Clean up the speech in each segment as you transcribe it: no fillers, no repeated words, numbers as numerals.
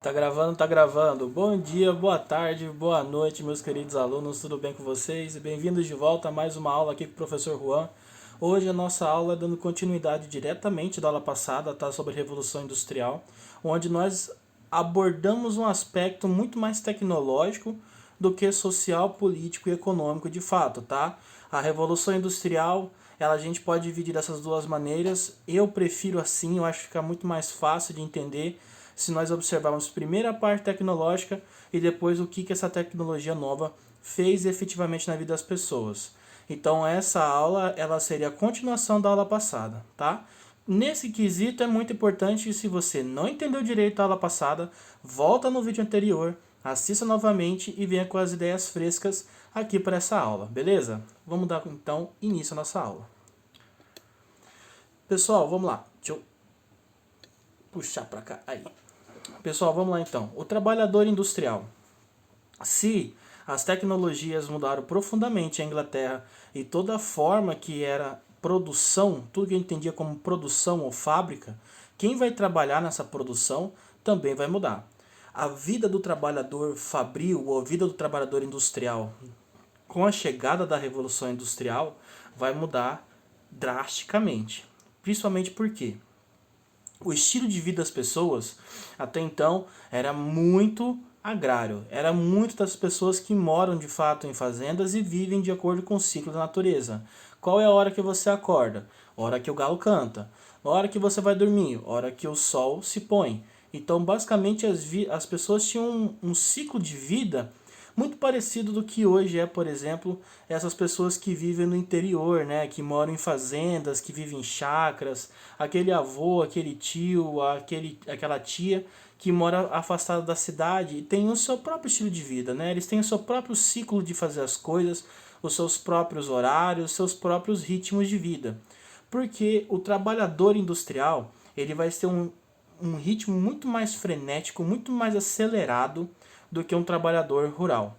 Tá gravando, tá gravando. Bom dia, boa tarde, boa noite, meus queridos alunos, tudo bem com vocês? Bem-vindos de volta a mais uma aula aqui com o professor Juan. Hoje a nossa aula é dando continuidade diretamente da aula passada, tá? Sobre a Revolução Industrial, onde nós abordamos um aspecto muito mais tecnológico do que social, político e econômico de fato, tá? A Revolução Industrial, a gente pode dividir dessas duas maneiras. Eu prefiro assim, eu acho que fica muito mais fácil de entender se nós observarmos primeiro a parte tecnológica e depois o que essa tecnologia nova fez efetivamente na vida das pessoas. Então essa aula ela seria a continuação da aula passada, tá? Nesse quesito é muito importante que se você não entendeu direito a aula passada, volta no vídeo anterior, assista novamente e venha com as ideias frescas aqui para essa aula, beleza? Vamos dar então início à nossa aula. Pessoal, vamos lá. Deixa eu puxar para cá. Aí. Pessoal, vamos lá então. O trabalhador industrial. Se as tecnologias mudaram profundamente a Inglaterra e toda a forma que era produção, tudo que a gente entendia como produção ou fábrica, quem vai trabalhar nessa produção também vai mudar. A vida do trabalhador fabril ou a vida do trabalhador industrial, com a chegada da Revolução Industrial, vai mudar drasticamente. Principalmente porque o estilo de vida das pessoas até então era muito agrário, era muito das pessoas que moram de fato em fazendas e vivem de acordo com o ciclo da natureza. Qual é a hora que você acorda? A hora que o galo canta. A hora que você vai dormir? A hora que o sol se põe. Então, basicamente, as pessoas tinham um ciclo de vida muito parecido do que hoje é, por exemplo, essas pessoas que vivem no interior, né, que moram em fazendas, que vivem em chácaras, aquele avô, aquele tio, aquela tia que mora afastada da cidade e tem o seu próprio estilo de vida, né? Eles têm o seu próprio ciclo de fazer as coisas, os seus próprios horários, os seus próprios ritmos de vida. Porque o trabalhador industrial, ele vai ter um ritmo muito mais frenético, muito mais acelerado do que um trabalhador rural.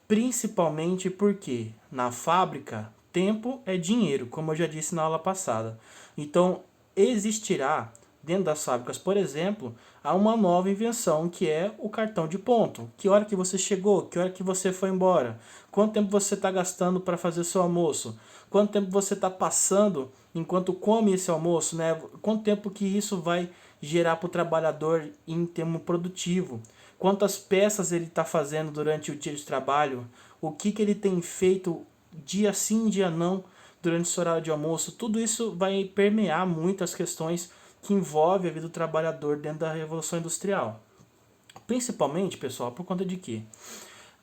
Principalmente porque na fábrica tempo é dinheiro, como eu já disse na aula passada. Então existirá dentro das fábricas, por exemplo, há uma nova invenção que é o cartão de ponto. Que hora que você chegou, que hora que você foi embora, quanto tempo você está gastando para fazer seu almoço, quanto tempo você está passando enquanto come esse almoço, né? Quanto tempo que isso vai gerar para o trabalhador em termo produtivo, quantas peças ele está fazendo durante o dia de trabalho, o que ele tem feito dia sim, dia não, durante o seu horário de almoço. Tudo isso vai permear muito as questões que envolvem a vida do trabalhador dentro da Revolução Industrial. Principalmente, pessoal, por conta de quê?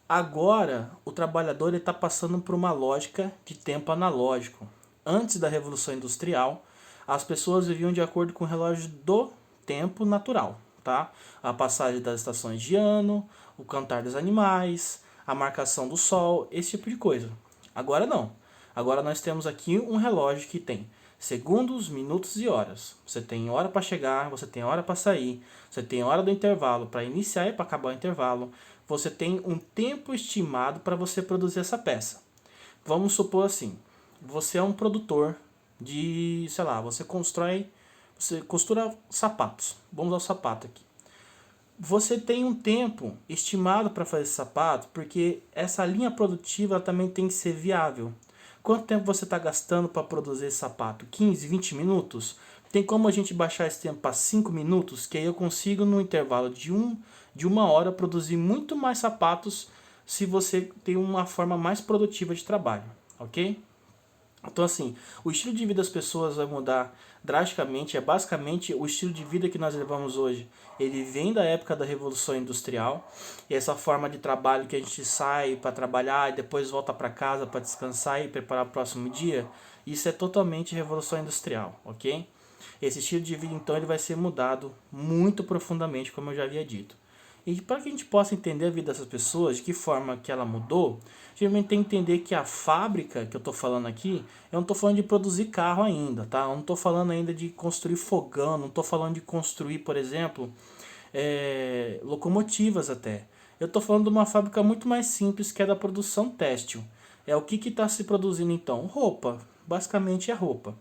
Agora, o trabalhador está passando por uma lógica de tempo analógico. Antes da Revolução Industrial, as pessoas viviam de acordo com o relógio do tempo natural, tá? A passagem das estações de ano, o cantar dos animais, a marcação do sol, esse tipo de coisa. Agora não. Agora nós temos aqui um relógio que tem segundos, minutos e horas. Você tem hora para chegar, você tem hora para sair, você tem hora do intervalo para iniciar e para acabar o intervalo. Você tem um tempo estimado para você produzir essa peça. Vamos supor assim, você é um produtor de, sei lá, você costura sapatos. Vamos ao sapato aqui. Você tem um tempo estimado para fazer esse sapato, porque essa linha produtiva também tem que ser viável. Quanto tempo você está gastando para produzir esse sapato? 15, 20 minutos? Tem como a gente baixar esse tempo para 5 minutos? Que aí eu consigo, no intervalo de uma hora, produzir muito mais sapatos se você tem uma forma mais produtiva de trabalho, ok? Então, assim, o estilo de vida das pessoas vai mudar drasticamente. É basicamente o estilo de vida que nós levamos hoje. Ele vem da época da Revolução Industrial. E essa forma de trabalho que a gente sai para trabalhar e depois volta para casa para descansar e preparar o próximo dia, isso é totalmente Revolução Industrial, ok? Esse estilo de vida, então, ele vai ser mudado muito profundamente, como eu já havia dito. E para que a gente possa entender a vida dessas pessoas, de que forma que ela mudou, geralmente tem que entender que a fábrica que eu estou falando aqui, eu não estou falando de produzir carro ainda, tá? Eu não estou falando ainda de construir fogão, não estou falando de construir, por exemplo, locomotivas até. Eu estou falando de uma fábrica muito mais simples que é da produção têxtil. É o que está se produzindo então? Roupa, basicamente é roupa.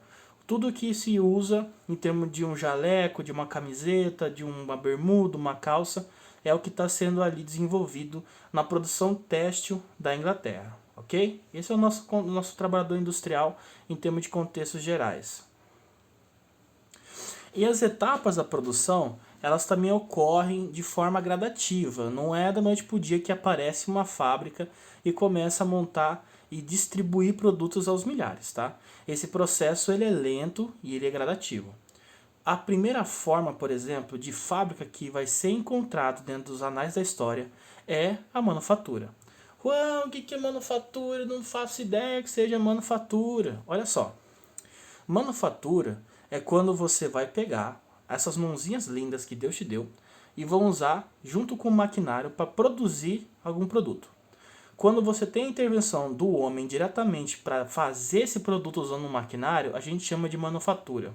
Tudo que se usa em termos de um jaleco, de uma camiseta, de uma bermuda, uma calça, é o que está sendo ali desenvolvido na produção têxtil da Inglaterra, ok? Esse é o nosso trabalhador industrial em termos de contextos gerais. E as etapas da produção, elas também ocorrem de forma gradativa, não é da noite para o dia que aparece uma fábrica e começa a montar e distribuir produtos aos milhares, tá? Esse processo ele é lento e ele é gradativo. A primeira forma, por exemplo, de fábrica que vai ser encontrado dentro dos anais da história é a manufatura. Uau, o que é manufatura? Não faço ideia que seja manufatura. Olha só, manufatura é quando você vai pegar essas mãozinhas lindas que Deus te deu e vão usar junto com o maquinário para produzir algum produto. Quando você tem a intervenção do homem diretamente para fazer esse produto usando um maquinário, a gente chama de manufatura.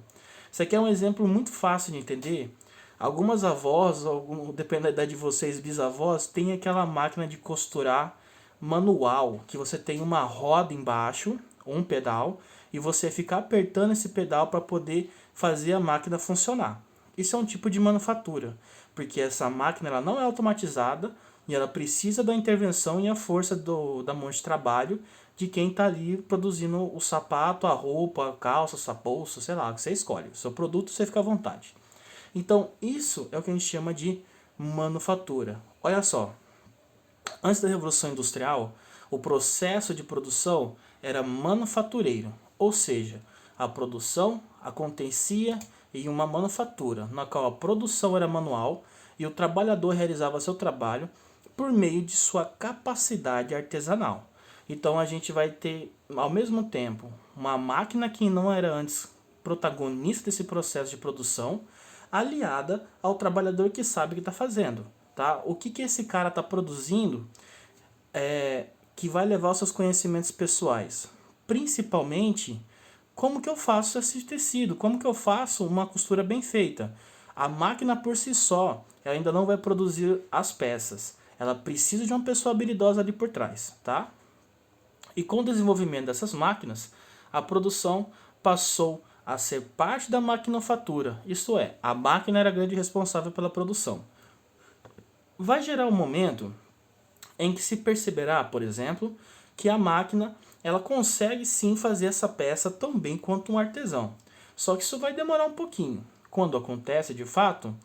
Isso aqui é um exemplo muito fácil de entender. Algumas avós, dependendo da idade de vocês, bisavós, tem aquela máquina de costurar manual, que você tem uma roda embaixo, ou um pedal, e você fica apertando esse pedal para poder fazer a máquina funcionar. Isso é um tipo de manufatura, porque essa máquina ela não é automatizada, e ela precisa da intervenção e a força da mão de trabalho de quem está ali produzindo o sapato, a roupa, a calça, a bolsa, sei lá, que você escolhe. O seu produto você fica à vontade. Então, isso é o que a gente chama de manufatura. Olha só, antes da Revolução Industrial, o processo de produção era manufatureiro, ou seja, a produção acontecia em uma manufatura, na qual a produção era manual e o trabalhador realizava seu trabalho por meio de sua capacidade artesanal. Então a gente vai ter, ao mesmo tempo, uma máquina que não era antes protagonista desse processo de produção, aliada ao trabalhador que sabe o que está fazendo. Tá? O que esse cara está produzindo que vai levar os seus conhecimentos pessoais? Principalmente, como que eu faço esse tecido? Como que eu faço uma costura bem feita? A máquina por si só, ela ainda não vai produzir as peças. Ela precisa de uma pessoa habilidosa ali por trás, tá? E com o desenvolvimento dessas máquinas, a produção passou a ser parte da maquinofatura, isto é, a máquina era a grande responsável pela produção. Vai gerar um momento em que se perceberá, por exemplo, que a máquina ela consegue sim fazer essa peça tão bem quanto um artesão. Só que isso vai demorar um pouquinho. Quando acontece de fato,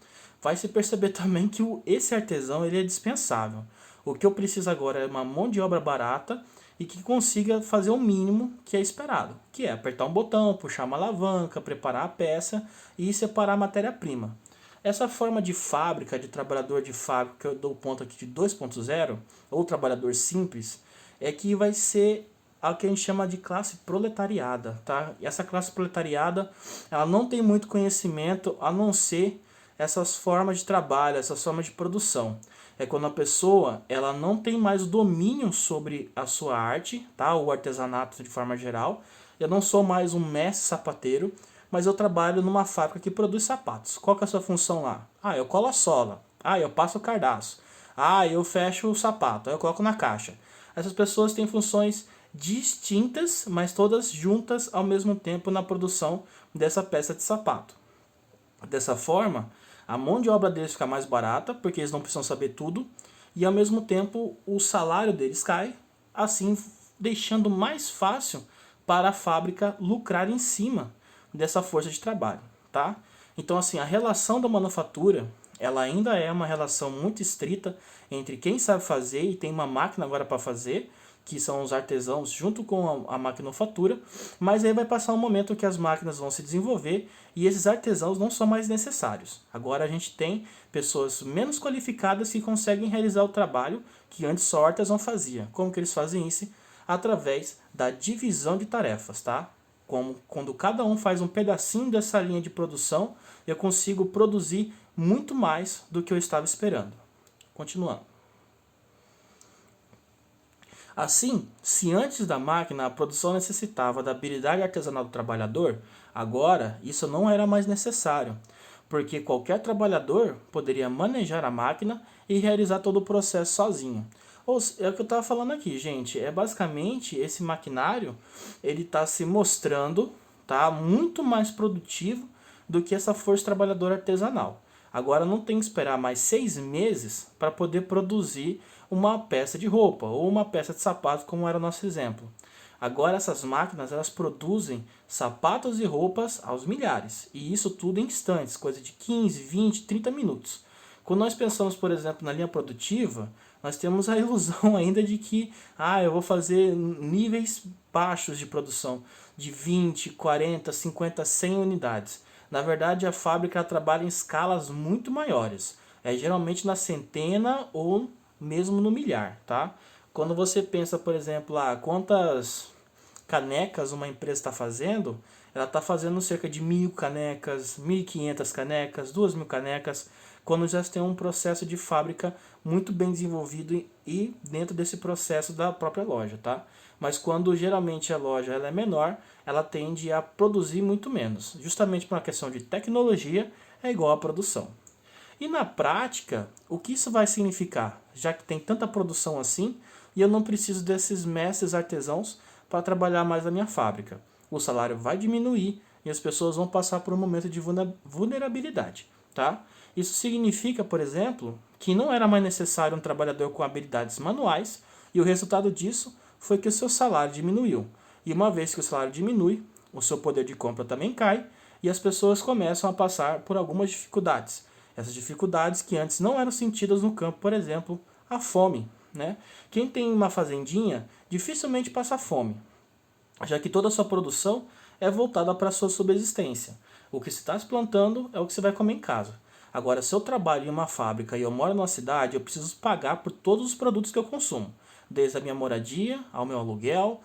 vai se perceber também que esse artesão ele é dispensável. O que eu preciso agora é uma mão de obra barata e que consiga fazer o mínimo que é esperado, que é apertar um botão, puxar uma alavanca, preparar a peça e separar a matéria-prima. Essa forma de fábrica, de trabalhador de fábrica, que eu dou ponto aqui de 2.0, ou trabalhador simples, é que vai ser a que a gente chama de classe proletariada. Tá? E essa classe proletariada ela não tem muito conhecimento a não ser essas formas de trabalho, essas formas de produção. É quando a pessoa ela não tem mais o domínio sobre a sua arte, tá? O artesanato de forma geral. Eu não sou mais um mestre sapateiro, mas eu trabalho numa fábrica que produz sapatos. Qual que é a sua função lá? Ah, eu colo a sola. Ah, eu passo o cardaço. Ah, eu fecho o sapato. Eu coloco na caixa. Essas pessoas têm funções distintas, mas todas juntas ao mesmo tempo na produção dessa peça de sapato. Dessa forma, a mão de obra deles fica mais barata, porque eles não precisam saber tudo, e ao mesmo tempo o salário deles cai, assim deixando mais fácil para a fábrica lucrar em cima dessa força de trabalho, tá? Então assim, a relação da manufatura, ela ainda é uma relação muito estrita entre quem sabe fazer e tem uma máquina agora para fazer, que são os artesãos junto com a maquinofatura, mas aí vai passar um momento que as máquinas vão se desenvolver e esses artesãos não são mais necessários. Agora a gente tem pessoas menos qualificadas que conseguem realizar o trabalho que antes só o artesão fazia. Como que eles fazem isso? Através da divisão de tarefas, tá? Como quando cada um faz um pedacinho dessa linha de produção, eu consigo produzir muito mais do que eu estava esperando. Continuando. Assim, se antes da máquina a produção necessitava da habilidade artesanal do trabalhador, agora isso não era mais necessário, porque qualquer trabalhador poderia manejar a máquina e realizar todo o processo sozinho. É o que eu estava falando aqui, gente. É basicamente esse maquinário, ele está se mostrando, tá, muito mais produtivo do que essa força trabalhadora artesanal. Agora não tem que esperar mais 6 meses para poder produzir uma peça de roupa ou uma peça de sapato, como era o nosso exemplo. Agora essas máquinas elas produzem sapatos e roupas aos milhares, e isso tudo em instantes, coisa de 15, 20, 30 minutos. Quando nós pensamos, por exemplo, na linha produtiva, nós temos a ilusão ainda de que eu vou fazer níveis baixos de produção, de 20, 40, 50, 100 unidades. Na verdade, a fábrica trabalha em escalas muito maiores, geralmente na centena ou mesmo no milhar, tá? Quando você pensa, por exemplo, quantas canecas uma empresa está fazendo, ela está fazendo cerca de 1.000 canecas, 1.500 canecas, 2.000 canecas, quando já tem um processo de fábrica muito bem desenvolvido e dentro desse processo da própria loja, tá? Mas quando geralmente a loja ela é menor, ela tende a produzir muito menos, justamente por uma questão de tecnologia, é igual à produção. E na prática, o que isso vai significar? Já que tem tanta produção assim, e eu não preciso desses mestres artesãos para trabalhar mais na minha fábrica. O salário vai diminuir e as pessoas vão passar por um momento de vulnerabilidade, tá? Isso significa, por exemplo, que não era mais necessário um trabalhador com habilidades manuais, e o resultado disso foi que o seu salário diminuiu. E uma vez que o salário diminui, o seu poder de compra também cai, e as pessoas começam a passar por algumas dificuldades. Essas dificuldades que antes não eram sentidas no campo, por exemplo, a fome, né? Quem tem uma fazendinha dificilmente passa fome, já que toda a sua produção é voltada para a sua subsistência. O que se está se plantando é o que você vai comer em casa. Agora, se eu trabalho em uma fábrica e eu moro numa cidade, eu preciso pagar por todos os produtos que eu consumo, desde a minha moradia, ao meu aluguel,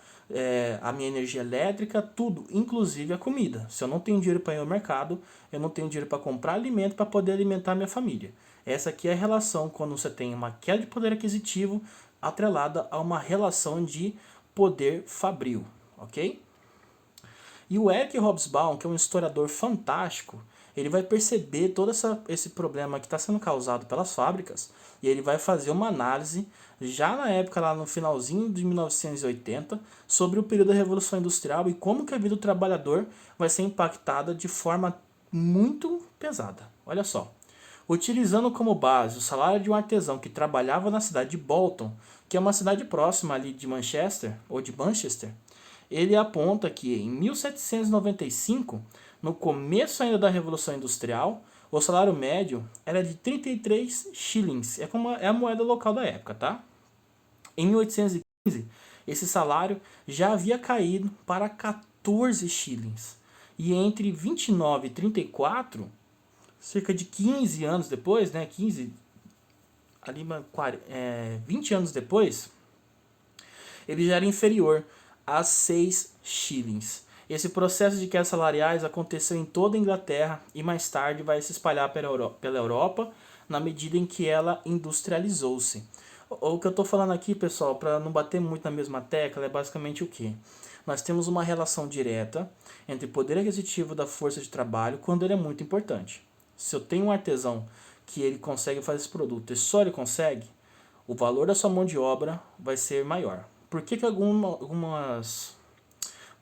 a minha energia elétrica, tudo, inclusive a comida. Se eu não tenho dinheiro para ir ao mercado, eu não tenho dinheiro para comprar alimento para poder alimentar a minha família. Essa aqui é a relação quando você tem uma queda de poder aquisitivo atrelada a uma relação de poder fabril, ok? E o Eric Hobsbawm, que é um historiador fantástico, ele vai perceber todo esse problema que está sendo causado pelas fábricas e ele vai fazer uma análise, já na época, lá no finalzinho de 1980, sobre o período da Revolução Industrial e como que a vida do trabalhador vai ser impactada de forma muito pesada. Olha só. Utilizando como base o salário de um artesão que trabalhava na cidade de Bolton, que é uma cidade próxima ali de Manchester, ou de Manchester, ele aponta que em 1795, no começo ainda da Revolução Industrial, o salário médio era de 33 shillings, é a moeda local da época, tá? Em 1815, esse salário já havia caído para 14 shillings. E entre 29 e 34, cerca de 15 anos depois, né, 20 anos depois, ele já era inferior a 6 shillings. Esse processo de quedas salariais aconteceu em toda a Inglaterra e mais tarde vai se espalhar pela Europa na medida em que ela industrializou-se. O que eu estou falando aqui, pessoal, para não bater muito na mesma tecla, é basicamente o que? Nós temos uma relação direta entre o poder aquisitivo da força de trabalho quando ele é muito importante. Se eu tenho um artesão que ele consegue fazer esse produto e só ele consegue, o valor da sua mão de obra vai ser maior. Por que algumas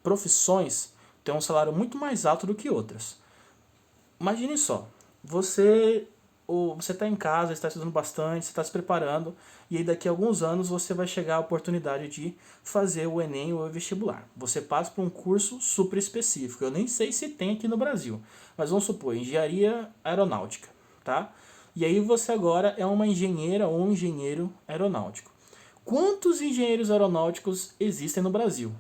profissões têm um salário muito mais alto do que outras? Imagine só, você está em casa, está estudando bastante, você está se preparando, e aí daqui a alguns anos você vai chegar à oportunidade de fazer o Enem ou o vestibular. Você passa por um curso super específico, eu nem sei se tem aqui no Brasil, mas vamos supor, engenharia aeronáutica, tá? E aí você agora é uma engenheira ou um engenheiro aeronáutico. Quantos engenheiros aeronáuticos existem no Brasil?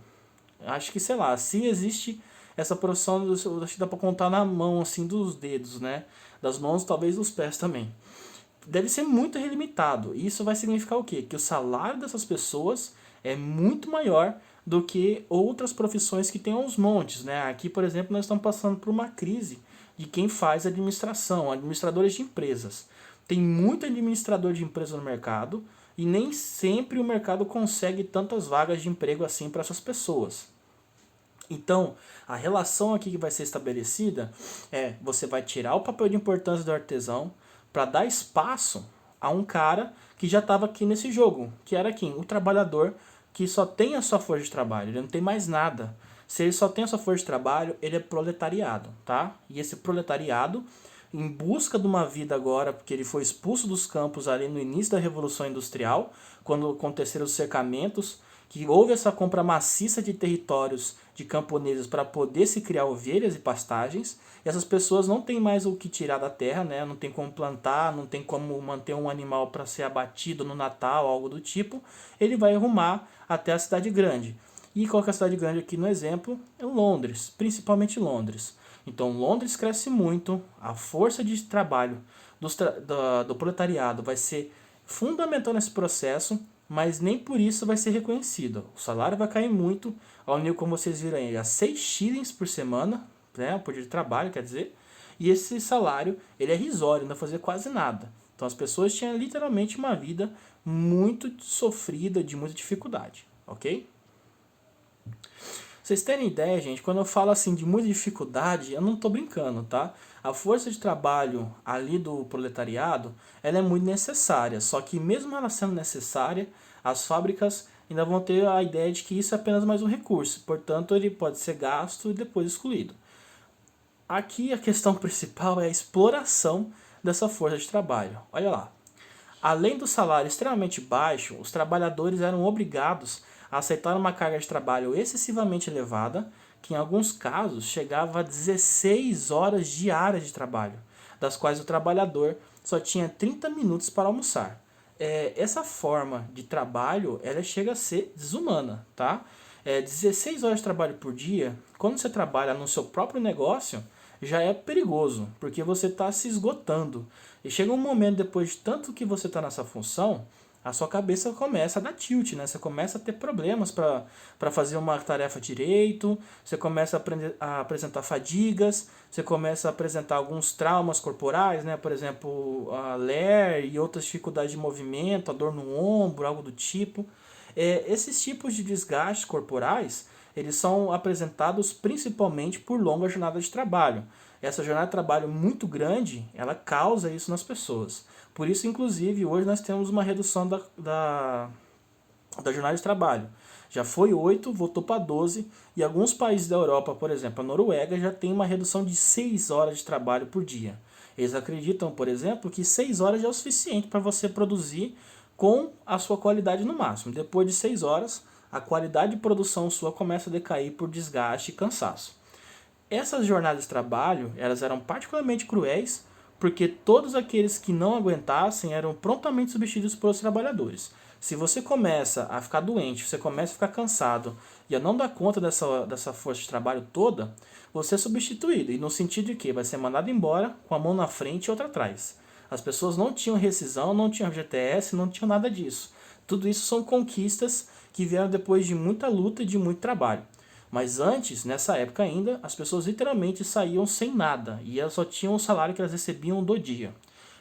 Acho que, sei lá, se existe essa profissão, acho que dá para contar na mão, assim, dos dedos, né? Das mãos, talvez dos pés também. Deve ser muito relimitado. Isso vai significar o quê? Que o salário dessas pessoas é muito maior do que outras profissões que tem aos montes, né? Aqui, por exemplo, nós estamos passando por uma crise de quem faz administração, administradores de empresas. Tem muito administrador de empresa no mercado e nem sempre o mercado consegue tantas vagas de emprego assim para essas pessoas. Então, a relação aqui que vai ser estabelecida é: você vai tirar o papel de importância do artesão para dar espaço a um cara que já estava aqui nesse jogo, que era quem? O trabalhador que só tem a sua força de trabalho, ele não tem mais nada. Se ele só tem a sua força de trabalho, ele é proletariado, tá? E esse proletariado em busca de uma vida agora, porque ele foi expulso dos campos ali no início da Revolução Industrial, quando aconteceram os cercamentos, que houve essa compra maciça de territórios de camponeses para poder se criar ovelhas e pastagens, e essas pessoas não têm mais o que tirar da terra, né? Não tem como plantar, não tem como manter um animal para ser abatido no Natal, algo do tipo, ele vai rumar até a cidade grande. E qual que é a cidade grande aqui no exemplo? É Londres, principalmente Londres. Então Londres cresce muito, a força de trabalho do proletariado vai ser fundamental nesse processo, mas nem por isso vai ser reconhecido. O salário vai cair muito, ao nível como vocês viram aí, a 6 shillings por semana, né, por dia de trabalho, quer dizer, e esse salário ele é risório, não vai fazer quase nada. Então as pessoas tinham literalmente uma vida muito sofrida, de muita dificuldade, ok? Vocês terem ideia, gente, quando eu falo assim de muita dificuldade, eu não estou brincando, tá? A força de trabalho ali do proletariado, ela é muito necessária, só que mesmo ela sendo necessária, as fábricas ainda vão ter a ideia de que isso é apenas mais um recurso, portanto ele pode ser gasto e depois excluído. Aqui a questão principal é a exploração dessa força de trabalho. Olha lá. Além do salário extremamente baixo, os trabalhadores eram obrigados a aceitar uma carga de trabalho excessivamente elevada, que em alguns casos chegava a 16 horas diárias de trabalho, das quais o trabalhador só tinha 30 minutos para almoçar. Essa forma de trabalho ela chega a ser desumana, tá? 16 horas de trabalho por dia, quando você trabalha no seu próprio negócio, já é perigoso, porque você está se esgotando. E chega um momento, depois de tanto que você está nessa função, a sua cabeça começa a dar tilt, né? Você começa a ter problemas para fazer uma tarefa direito, você começa a apresentar fadigas, você começa a apresentar alguns traumas corporais, né? Por exemplo, a LER e outras dificuldades de movimento, a dor no ombro, algo do tipo. Esses tipos de desgastes corporais, eles são apresentados principalmente por longa jornada de trabalho. Essa jornada de trabalho muito grande, ela causa isso nas pessoas. Por isso, inclusive, hoje nós temos uma redução da jornada de trabalho. Já foi 8, voltou para 12, e alguns países da Europa, por exemplo, a Noruega, já tem uma redução de 6 horas de trabalho por dia. Eles acreditam, por exemplo, que 6 horas já é o suficiente para você produzir com a sua qualidade no máximo. Depois de 6 horas, a qualidade de produção sua começa a decair por desgaste e cansaço. Essas jornadas de trabalho, elas eram particularmente cruéis, porque todos aqueles que não aguentassem eram prontamente substituídos pelos trabalhadores. Se você começa a ficar doente, você começa a ficar cansado e a não dar conta dessa força de trabalho toda, você é substituído. E no sentido de que vai ser mandado embora com a mão na frente e outra atrás. As pessoas não tinham rescisão, não tinham FGTS, não tinham nada disso. Tudo isso são conquistas que vieram depois de muita luta e de muito trabalho. Mas antes, nessa época ainda, as pessoas literalmente saíam sem nada e elas só tinham o salário que elas recebiam do dia.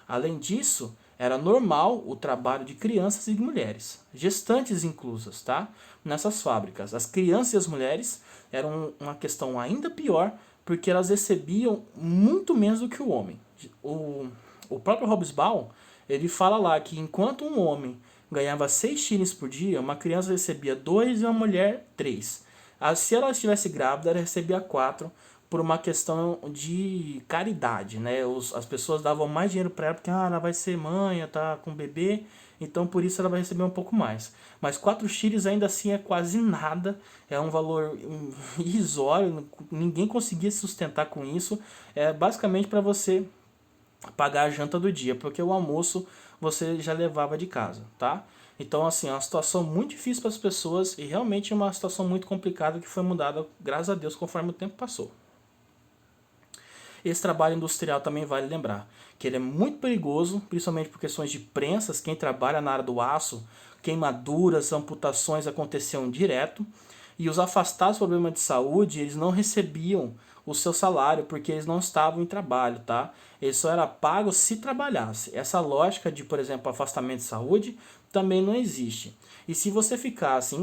Além disso, era normal o trabalho de crianças e mulheres, gestantes inclusas, tá? Nessas fábricas. As crianças e as mulheres eram uma questão ainda pior, porque elas recebiam muito menos do que o homem. O próprio Hobsbawm, ele fala lá que enquanto um homem ganhava 6 shillings por dia, uma criança recebia 2 e uma mulher 3. Se ela estivesse grávida, ela recebia 4 por uma questão de caridade, né? As pessoas davam mais dinheiro para ela porque ela vai ser mãe, tá com bebê, então por isso ela vai receber um pouco mais. Mas 4 shillings ainda assim é quase nada, é um valor irrisório, ninguém conseguia se sustentar com isso. É basicamente para você pagar a janta do dia, porque o almoço você já levava de casa, tá? Então, assim, é uma situação muito difícil para as pessoas e realmente é uma situação muito complicada que foi mudada, graças a Deus, conforme o tempo passou. Esse trabalho industrial também vale lembrar que ele é muito perigoso, principalmente por questões de prensas. Quem trabalha na área do aço, queimaduras, amputações aconteciam direto. E os afastados por problemas de saúde, eles não recebiam o seu salário porque eles não estavam em trabalho, tá? Eles só eram pagos se trabalhasse. Essa lógica de, por exemplo, afastamento de saúde também não existe. E se você ficasse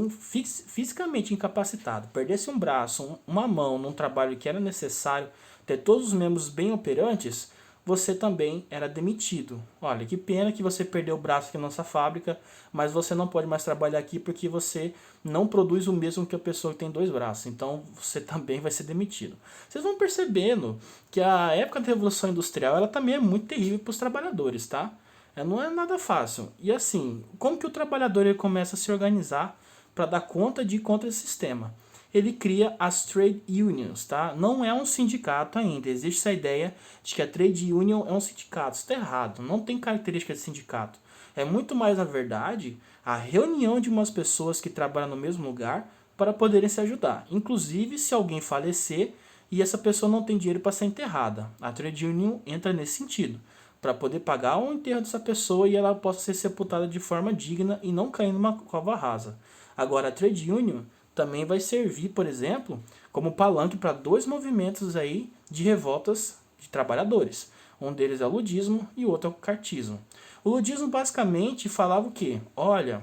fisicamente incapacitado, perdesse um braço, uma mão num trabalho que era necessário ter todos os membros bem operantes, você também era demitido. Olha, que pena que você perdeu o braço aqui na nossa fábrica, mas você não pode mais trabalhar aqui porque você não produz o mesmo que a pessoa que tem 2 braços. Então você também vai ser demitido. Vocês vão percebendo que a época da Revolução Industrial ela também é muito terrível para os trabalhadores, tá? Não é nada fácil. E assim, como que o trabalhador ele começa a se organizar para dar conta de ir contra esse sistema? Ele cria as trade unions, tá? Não é um sindicato ainda. Existe essa ideia de que a trade union é um sindicato. Isso está errado. Não tem característica de sindicato. É muito mais, na verdade, a reunião de umas pessoas que trabalham no mesmo lugar para poderem se ajudar. Inclusive, se alguém falecer e essa pessoa não tem dinheiro para ser enterrada. A trade union entra nesse sentido, para poder pagar o enterro dessa pessoa e ela possa ser sepultada de forma digna e não cair numa cova rasa. Agora, a trade union também vai servir, por exemplo, como palanque para 2 movimentos aí de revoltas de trabalhadores. Um deles é o ludismo e o outro é o cartismo. O ludismo basicamente falava o quê? Olha,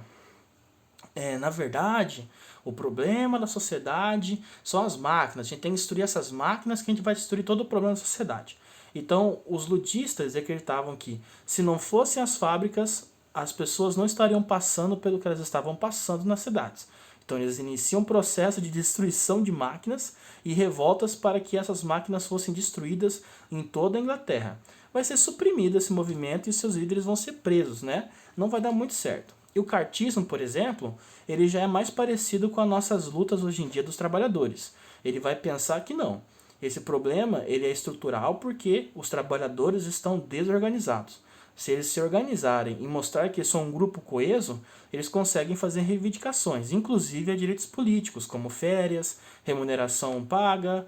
na verdade, o problema da sociedade são as máquinas. A gente tem que destruir essas máquinas que a gente vai destruir todo o problema da sociedade. Então, os ludistas acreditavam que se não fossem as fábricas, as pessoas não estariam passando pelo que elas estavam passando nas cidades. Então, eles iniciam um processo de destruição de máquinas e revoltas para que essas máquinas fossem destruídas em toda a Inglaterra. Vai ser suprimido esse movimento e seus líderes vão ser presos, né? Não vai dar muito certo. E o cartismo, por exemplo, ele já é mais parecido com as nossas lutas hoje em dia dos trabalhadores. Ele vai pensar que não. Esse problema ele é estrutural porque os trabalhadores estão desorganizados. Se eles se organizarem e mostrar que são um grupo coeso, eles conseguem fazer reivindicações, inclusive a direitos políticos, como férias, remuneração paga,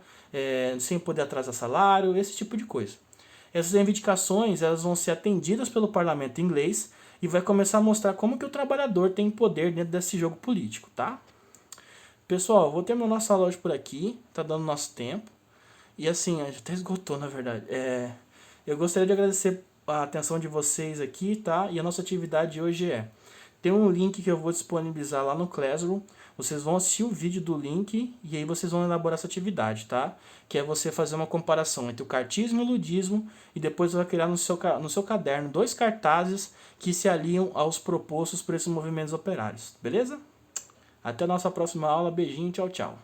sem poder atrasar salário, esse tipo de coisa. Essas reivindicações elas vão ser atendidas pelo parlamento inglês e vai começar a mostrar como que o trabalhador tem poder dentro desse jogo político, tá? Pessoal, vou terminar nossa aula hoje por aqui, tá dando nosso tempo. E assim, a gente até esgotou, na verdade. Eu gostaria de agradecer a atenção de vocês aqui, tá? E a nossa atividade hoje tem um link que eu vou disponibilizar lá no Classroom. Vocês vão assistir o vídeo do link e aí vocês vão elaborar essa atividade, tá? Que é você fazer uma comparação entre o cartismo e o ludismo e depois vai criar no seu caderno 2 cartazes que se aliam aos propostos por esses movimentos operários, beleza? Até a nossa próxima aula. Beijinho, tchau, tchau.